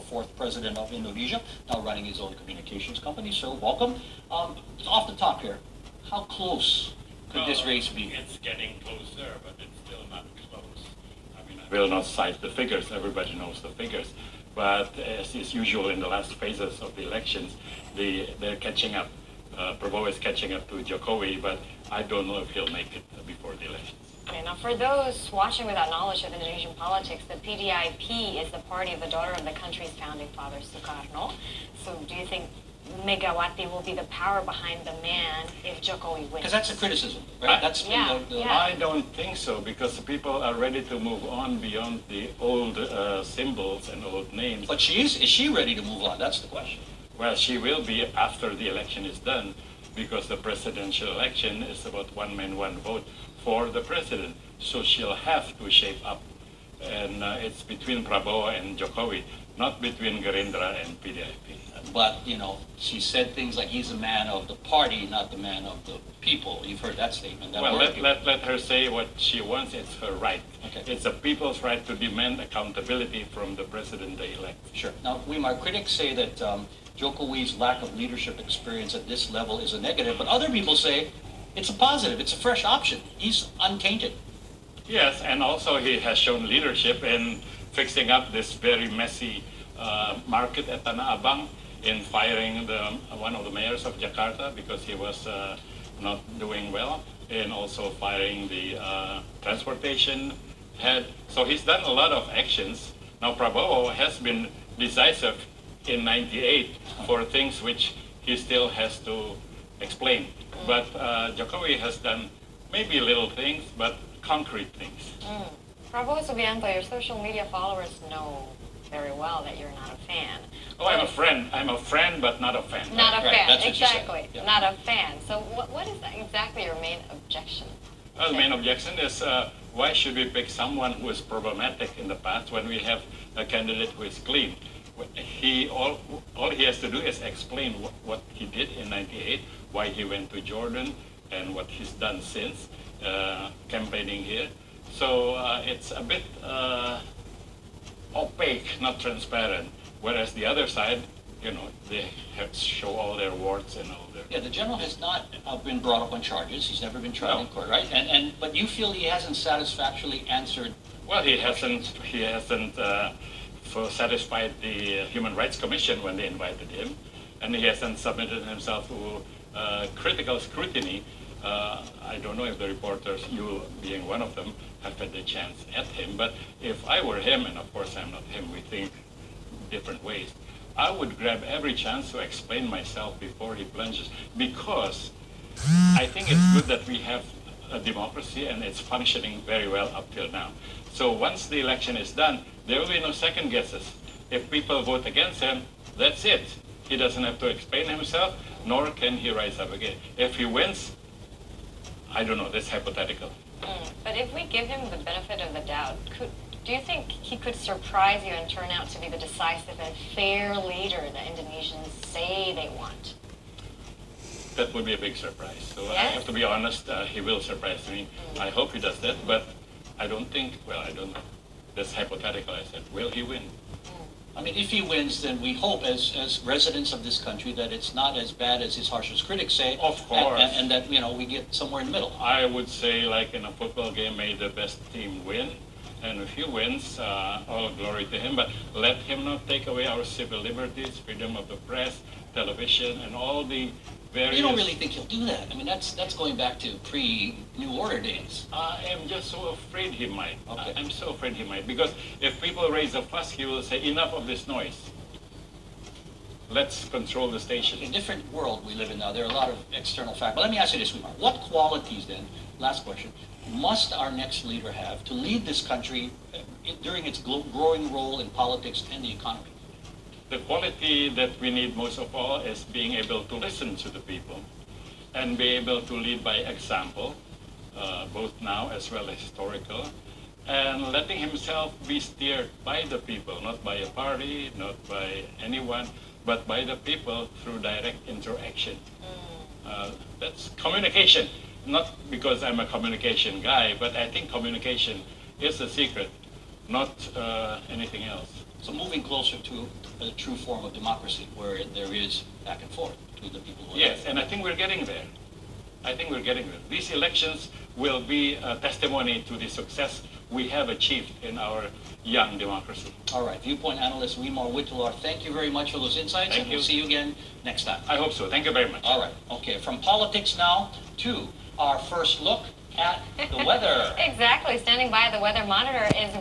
fourth president of Indonesia, now running his own communications company. So welcome. Off the top here, how close could this race be? It's getting closer, but it's still not close. I mean, I will not cite the figures. Everybody knows the figures. But as is usual in the last phases of the elections, they're catching up. Prabowo is catching up to Jokowi, but I don't know if he'll make it before the elections. Okay, now for those watching without knowledge of Indonesian politics, the PDIP is the party of the daughter of the country's founding father, Sukarno. So do you think Megawati will be the power behind the man if Jokowi wins? Because that's a criticism, right? I don't think so, because people are ready to move on beyond the old symbols and old names. But is she ready to move on? That's the question. Well, she will be after the election is done, because the presidential election is about one man, one vote for the president. So she'll have to shape up. And it's between Prabowo and Jokowi, not between Gerindra and PDIP. But, you know, she said things like he's a man of the party, not the man of the people. You've heard that statement. Well, let her say what she wants. It's her right. Okay. It's the people's right to demand accountability from the president they elect. Sure. Now, Wimar, critics say that Jokowi's lack of leadership experience at this level is a negative, but other people say it's a positive. It's a fresh option. He's untainted. Yes, and also he has shown leadership in fixing up this very messy market at Tanah Abang, in firing one of the mayors of Jakarta because he was not doing well, and also firing the transportation head. So he's done a lot of actions. Now Prabowo has been decisive in '98 for things which he still has to explain. But Jokowi has done maybe little things, but concrete things. Prabowo Subianto, your social media followers know very well that you're not a fan. Oh, I'm a friend. I'm a friend, but not a fan. Not a fan, that's what you said. exactly. Yeah. Not a fan. So what is exactly your main objection? Well, the main objection is why should we pick someone who is problematic in the past when we have a candidate who is clean? All he has to do is explain what he did in '98, why he went to Jordan, and what he's done since campaigning here. So it's a bit opaque, not transparent. Whereas the other side, you know, they have to show all their warts and all their... Yeah, the general has not been brought up on charges. He's never been tried in court, right? But you feel he hasn't satisfactorily answered... Well, he hasn't satisfied the Human Rights Commission when they invited him, and he hasn't submitted himself to critical scrutiny. I don't know if the reporters, you being one of them, have had the chance at him, but if I were him, and of course I'm not him, we think different ways, I would grab every chance to explain myself before he plunges, because I think it's good that we have a democracy and it's functioning very well up till now. So once the election is done, there will be no second guesses. If people vote against him, that's it. He doesn't have to explain himself, nor can he rise up again. If he wins, I don't know, that's hypothetical. But if we give him the benefit of the doubt, do you think he could surprise you and turn out to be the decisive and fair leader that Indonesians say they want? That would be a big surprise. So Yes? I have to be honest, he will surprise me. I hope he does that, but I don't think, well, I don't know. That's hypothetical, I said. Will he win? I mean, if he wins, then we hope, as residents of this country, that it's not as bad as his harshest critics say. Of course. And that, you know, we get somewhere in the middle. I would say, like in a football game, may the best team win. And if he wins, all glory to him. But let him not take away our civil liberties, freedom of the press, television, and all the various... You don't really think he'll do that. I mean, that's going back to pre-New Order days. I am just so afraid he might. Okay. I'm so afraid he might. Because if people raise a fuss, he will say, enough of this noise. Let's control the station. In a different world we live in now. There are a lot of external factors. But let me ask you this, Wimar. What qualities then, last question, must our next leader have to lead this country during its growing role in politics and the economy? The quality that we need most of all is being able to listen to the people and be able to lead by example, both now as well as historical, and letting himself be steered by the people, not by a party, not by anyone, but by the people through direct interaction. That's communication. Not because I'm a communication guy, but I think communication is the secret, not anything else. So moving closer to a true form of democracy, where there is back and forth between the people who are Yes, and I think we're getting there. I think we're getting there. These elections will be a testimony to the success we have achieved in our young democracy. All right, viewpoint analyst Wimar Witoelar, thank you very much for those insights, Thank and you. we'll see you again next time. I hope so. Thank you very much. All right, okay, from politics now to our first look at the weather. Exactly. Standing by the weather monitor is